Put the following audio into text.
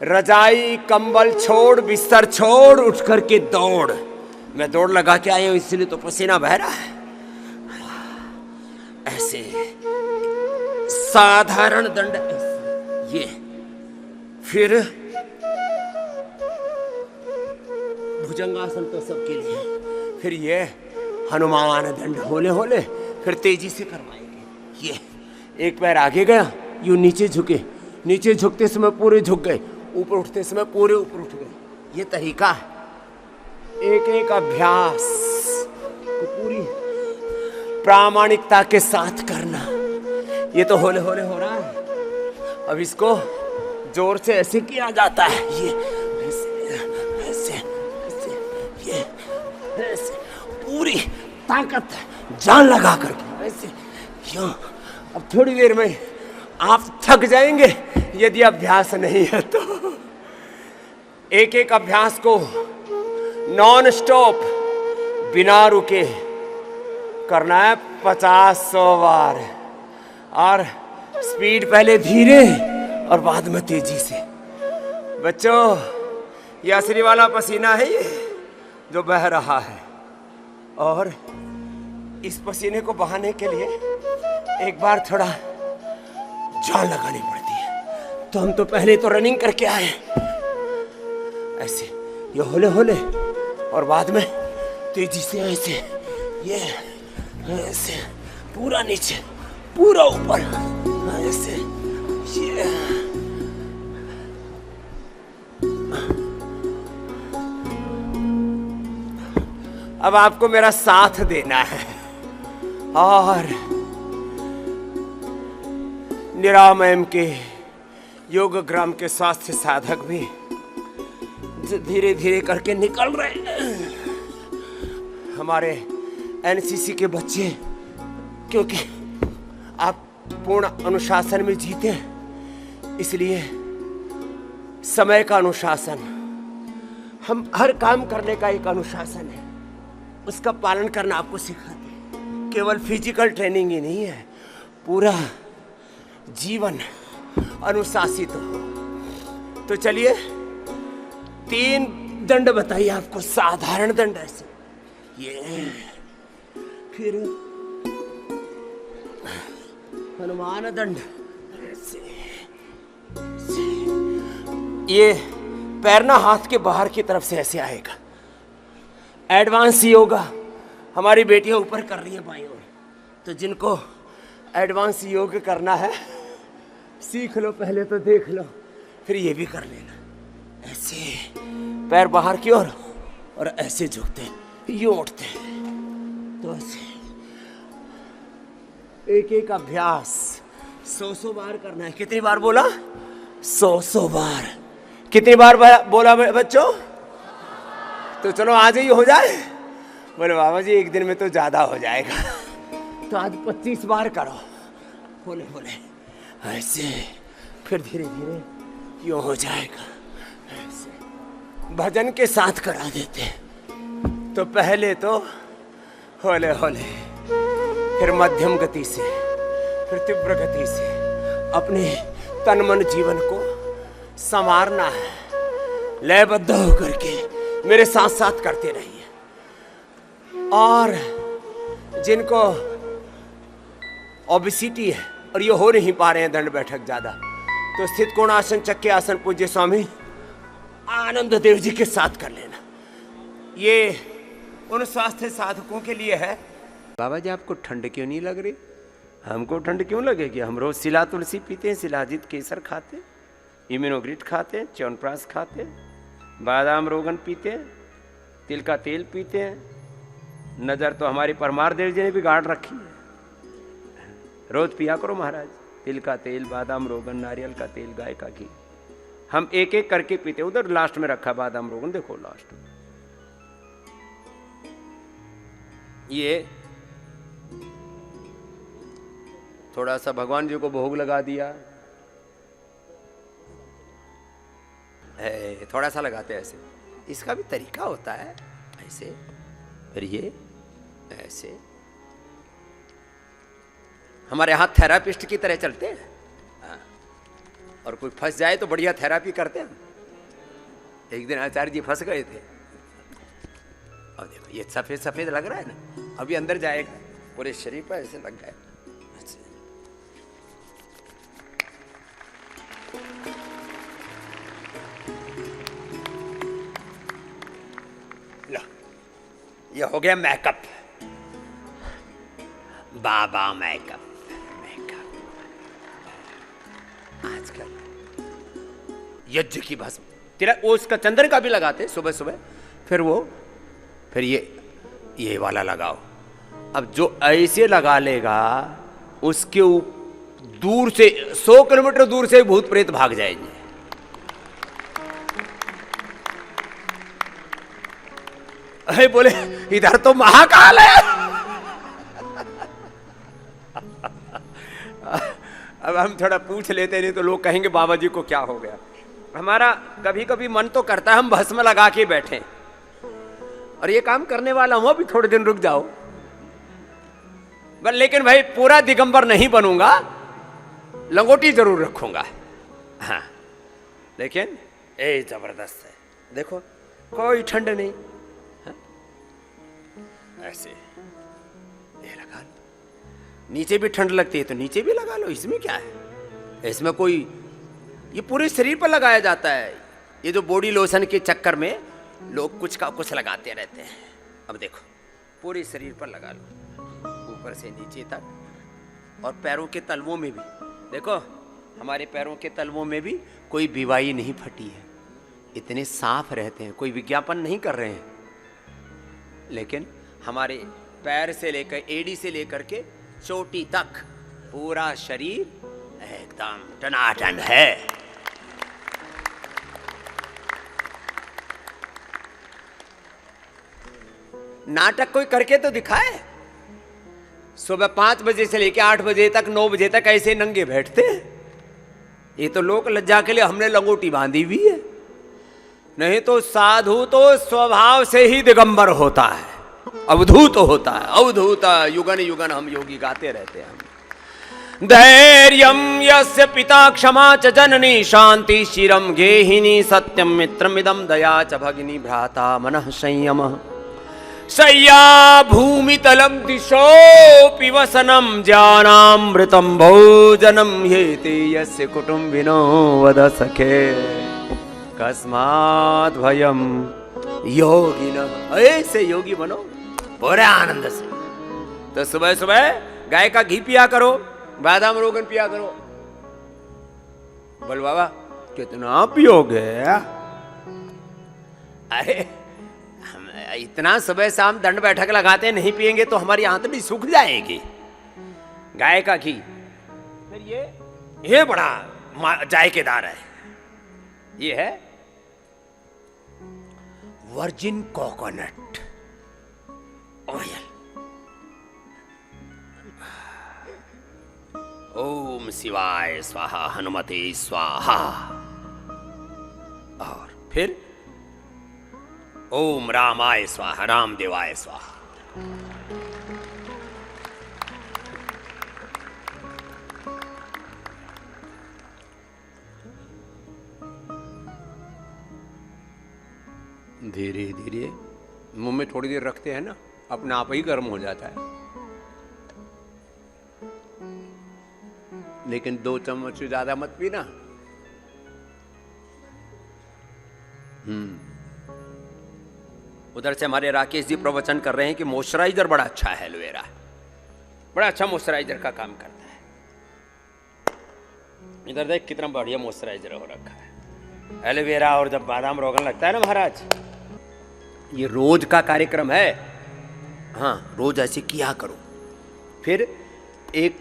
रजाई कंबल छोड़, बिस्तर छोड़, उठ करके दौड़। मैं दौड़ लगा के आया हूं इसलिए तो पसीना बह रहा है। ऐसे साधारण दंड ऐसे, ये फिर भुजंगासन तो सबके लिए, फिर ये हनुमान दंड होले होले, फिर तेजी से करवाएंगे। ये एक पैर आगे गया, यूं नीचे झुके, नीचे झुकते समय पूरे झुक गए, ऊपर उठते समय पूरे ऊपर उठ गए। ये तरीका है एक एक अभ्यास को पूरी प्रामाणिकता के साथ करना। ये तो होले होले हो रहा है, अब इसको जोर से ऐसे किया जाता है। ये ऐसे ऐसे ऐसे, ये ऐसे पूरी ताकत जान लगा करके ऐसे क्यों। अब थोड़ी देर में आप थक जाएंगे यदि अभ्यास नहीं है तो। एक एक अभ्यास को नॉन स्टॉप बिना रुके करना है 50-100 बार, और स्पीड पहले धीरे और बाद में तेजी से। बच्चों, ये असली वाला पसीना है ये जो बह रहा है, और इस पसीने को बहाने के लिए एक बार थोड़ा जान लगानी पड़ती है। तो हम तो पहले तो रनिंग करके आए ऐसे, ये होले होले, और बाद में तेजी से ऐसे, ये ऐसे पूरा नीचे पूरा ऊपर ऐसे, ये अब आपको मेरा साथ देना है। और निरामयम के योग ग्राम के स्वास्थ्य साधक भी धीरे धीरे करके निकल रहे हैं। हमारे एनसीसी के बच्चे, क्योंकि आप पूर्ण अनुशासन में जीते हैं, इसलिए समय का अनुशासन, हम हर काम करने का एक अनुशासन है, उसका पालन करना आपको सिखाते हैं। केवल फिजिकल ट्रेनिंग ही नहीं है, पूरा जीवन अनुशासित हो। तो चलिए 3 दंड बताइए आपको, साधारण दंड ऐसे, ये फिर हनुमान दंड ऐसे, ये पैर ना हाथ के बाहर की तरफ से ऐसे आएगा। एडवांस योगा हमारी बेटियां ऊपर कर रही है बाईं ओर, तो जिनको एडवांस योग करना है सीख लो, पहले तो देख लो, फिर ये भी कर लेना। ऐसे पैर बाहर की ओर और ऐसे झुकते, यूं उठते, तो ऐसे एक एक अभ्यास 100 बार करना है। कितनी बार बोला? 100 बार। कितनी बार बोला बच्चों? तो चलो आज ही हो जाए। बोले बाबा जी एक दिन में तो ज्यादा हो जाएगा, तो आज 25 बार करो। बोले बोले ऐसे, फिर धीरे धीरे यूं हो जाएगा। ऐसे भजन के साथ करा देते, तो पहले तो होले होले, फिर मध्यम गति से, फिर तीव्र गति से अपने तन मन जीवन को संवारना है। लयबद्ध होकर के मेरे साथ साथ करते रहिए। और जिनको ओबेसिटी है और ये हो नहीं पा रहे हैं दंड बैठक ज्यादा, तो स्थित कोणासन, चक्के आसन पूज्य स्वामी आनंद देव जी के साथ कर लेना। ये उन स्वास्थ्य साधकों के लिए है। बाबा जी आपको ठंड क्यों नहीं लग रही? हमको ठंड क्यों लगेगी? हम रोज सिला तुलसी पीते हैं, शिलाजीत केसर खाते, इम्यूनोग्रिट खाते, च्यवनप्राश खाते, बादाम रोगन पीते, तिल का तेल पीते हैं। नज़र तो हमारी परमार देव जी ने भी गाड़ रखी है। रोज पिया करो महाराज, तिल का तेल, बादाम रोगन, नारियल का तेल, गाय का घी। हम एक एक करके पीते। उधर लास्ट में रखा बादाम रोगन, देखो लास्ट में। ये थोड़ा सा भगवान जी को भोग लगा दिया, थोड़ा सा लगाते हैं ऐसे। इसका भी तरीका होता है ऐसे, फिर ये ऐसे। हमारे यहाँ थेरापिस्ट की तरह चलते हैं। और कोई फंस जाए तो बढ़िया थेरापी करते हैं। एक दिन आचार्य जी फंस गए थे। अब देखो ये सफेद सफेद लग रहा है ना, अभी अंदर जाएगा, पूरे शरीर पर ऐसे लग गए। लो ये हो गया मेकअप, बाबा मेकअप। आजकल यज्ञ की भस्म तिलक वो उसका चंदन का भी लगाते सुबह सुबह, फिर ये वाला लगाओ। अब जो ऐसे लगा लेगा उसके दूर से 100 किलोमीटर दूर से भूत प्रेत भाग जाएंगे। अरे बोले इधर तो महाकाल है। अब हम थोड़ा पूछ लेते, नहीं तो लोग कहेंगे बाबा जी को क्या हो गया। हमारा कभी कभी मन तो करता है हम भस्म लगा के बैठे, और ये काम करने वाला हूं, अभी थोड़े दिन रुक जाओ। लेकिन भाई पूरा दिगंबर नहीं बनूंगा, लंगोटी जरूर रखूंगा। हाँ लेकिन ए जबरदस्त है, देखो कोई ठंड नहीं। हाँ? ऐसे ये लगा लो, नीचे भी ठंड लगती है तो नीचे भी लगा लो, इसमें क्या है। इसमें कोई, ये पूरे शरीर पर लगाया जाता है। ये जो बॉडी लोशन के चक्कर में लोग कुछ का कुछ लगाते रहते हैं। अब देखो पूरे शरीर पर लगा लो, ऊपर से नीचे तक, और पैरों के तलवों में भी देखो, हमारे पैरों के तलवों में भी कोई बीवाई नहीं फटी है, इतने साफ रहते हैं, कोई विज्ञापन नहीं कर रहे हैं। लेकिन हमारे पैर से लेकर एड़ी से लेकर के चोटी तक पूरा शरीर एकदम टनाटन है। नाटक कोई करके तो दिखाए। सुबह 5 बजे से लेकर 8 बजे तक 9 बजे तक ऐसे नंगे बैठते हैं। ये तो लोक लज्जा के लिए हमने लंगोटी बांधी हुई है, नहीं तो साधु तो स्वभाव से ही दिगंबर होता है, अवधूत होता है। अवधूत युगन युगन हम योगी गाते रहते हैं। धैर्यं यस्य पिता क्षमा च जननी शांति शिरम गेहिनी सत्यम मित्रमिदं दया च भगिनी भ्राता मनः संयमः शय्या भूमितलं दिशोऽपि वसनं ज्ञानामृतं भोजनं येते यस्य कुटुम्बिनो वद सखे कस्मात् भयं योगिनः। ऐसे योगी बनो पूरे आनंद से। तो सुबह सुबह गाय का घी पिया करो, बादाम रोगन पिया करो। बोल बाबा कितना पियोगे? अरे हम इतना सुबह शाम दंड बैठक लगाते नहीं पिएंगे तो हमारी आंतड़ी सूख जाएगी। गाय का घी, फिर ये बड़ा जायकेदार है। ये है वर्जिन कोकोनट ऑयल। ओम शिवाय स्वाहा, हनुमते स्वाहा। और फिर ओम रामाय स्वाहा, रामदेवाय स्वाहा। धीरे धीरे मुंह में थोड़ी देर रखते हैं ना, अपने आप ही गर्म हो जाता है। लेकिन 2 चम्मच से ज्यादा मत पीना। उधर से हमारे राकेश जी प्रवचन कर रहे हैं कि मॉइस्चराइजर बड़ा अच्छा है, एलोवेरा बड़ा अच्छा मॉइस्चराइजर का काम करता है। इधर देख कितना बढ़िया मॉइस्चराइजर हो रखा है एलोवेरा। और जब बादाम रोगन लगता है ना महाराज, ये रोज का कार्यक्रम है। हाँ रोज ऐसे किया करो। फिर एक